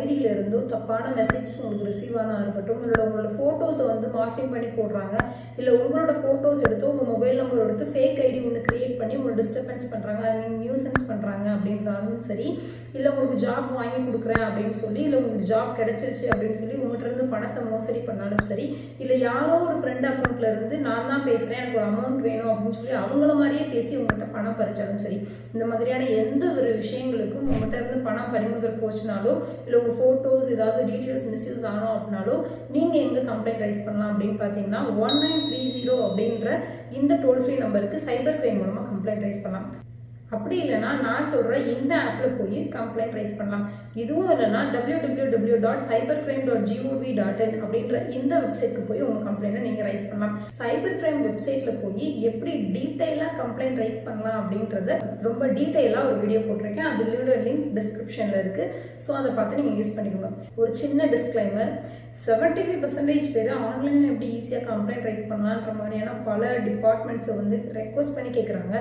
ஐடியில இருந்தோ தப்பான மெசேஜஸ் உங்களுக்கு ரிசீவ் ஆனா இருக்கட்டும், உங்களோட ஃபோட்டோஸை வந்து மார்ஃபிங் பண்ணி போடுறாங்க, இல்லை உங்களோட ஃபோட்டோஸ் எடுத்து உங்கள் மொபைல் நம்பர் எடுத்து ஃபேக் ஐடி ஒன்று கிரியேட் பண்ணி உங்களை டிஸ்டர்பன்ஸ் பண்ணுறாங்க, நீங்கள் நியூசன்ஸ் பண்ணுறாங்க அப்படின்றாலும் சரி, இல்லை உங்களுக்கு ஜாப் வாங்கி கொடுக்குறேன் அப்படின்னு சொல்லி, இல்லை உங்களுக்கு ஜாப் கிடைச்சிருச்சு அப்படின்னு சொல்லி உங்கள்கிட்ட இருந்து பணத்தை மோசடி பண்ணாலும் சரி, இல்லை யாரோ ஒரு ஃப்ரெண்ட் அக்கௌண்ட்ல இருந்து நான் தான் பேசுகிறேன் எனக்கு ஒரு அமௌண்ட் வேணும் அப்படின்னு சொல்லி அவங்கள மாதிரியே பேசி உங்கள்கிட்ட பணம் பறிச்சாலும் சரி, இந்த மாதிரியான எந்த ஒரு விஷயங்களுக்கும் உங்கள்கிட்ட இருந்து பணம் பறிமுதல் போச்சுனாலோ, இல்லை உங்கள் ஃபோட்டோஸ் ஏதாவது டீட்டெயில்ஸ் மிஸ்யூஸ் ஆனோம் அப்படின்னாலோ நீங்கள் எங்கே கம்ப்ளைண்ட் ரைஸ் பண்ணலாம் அப்படின்னு பார்த்தீங்கன்னா 1930 அப்படின்ற இந்த டோல் ஃப்ரீ நம்பருக்கு சைபர் கிரைம் மூலமாக கம்ப்ளைண்ட் ரைஸ் பண்ணலாம். அப்படி இல்லைனா நான் சொல்கிற இந்த ஆப்பில் போய் கம்ப்ளைண்ட் ரைஸ் பண்ணலாம். இதுவும் இல்லைனா www.cybercrime.gov.in அப்படின்ற இந்த வெப்சைட்டுக்கு போய் உங்கள் கம்ப்ளைண்ட்டை நீங்கள் ரைஸ் பண்ணலாம். சைபர் கிரைம் வெப்சைட்டில் போய் எப்படி டீட்டெயிலாக கம்ப்ளைண்ட் ரைஸ் பண்ணலாம் அப்படின்றத ரொம்ப டீட்டெயிலாக ஒரு வீடியோ போட்டிருக்கேன். அதோட லிங்க் டிஸ்கிரிப்ஷனில் இருக்குது. ஸோ அதை பார்த்து நீங்கள் யூஸ் பண்ணிக்கோங்க. ஒரு சின்ன டிஸ்க்ளைமர், 75% பேர் ஆன்லைனில் எப்படி ஈஸியாக கம்ப்ளைண்ட் ரைஸ் பண்ணலான்ற மாதிரியான பல டிபார்ட்மெண்ட்ஸை வந்து ரெக்வஸ்ட் பண்ணி கேட்குறாங்க.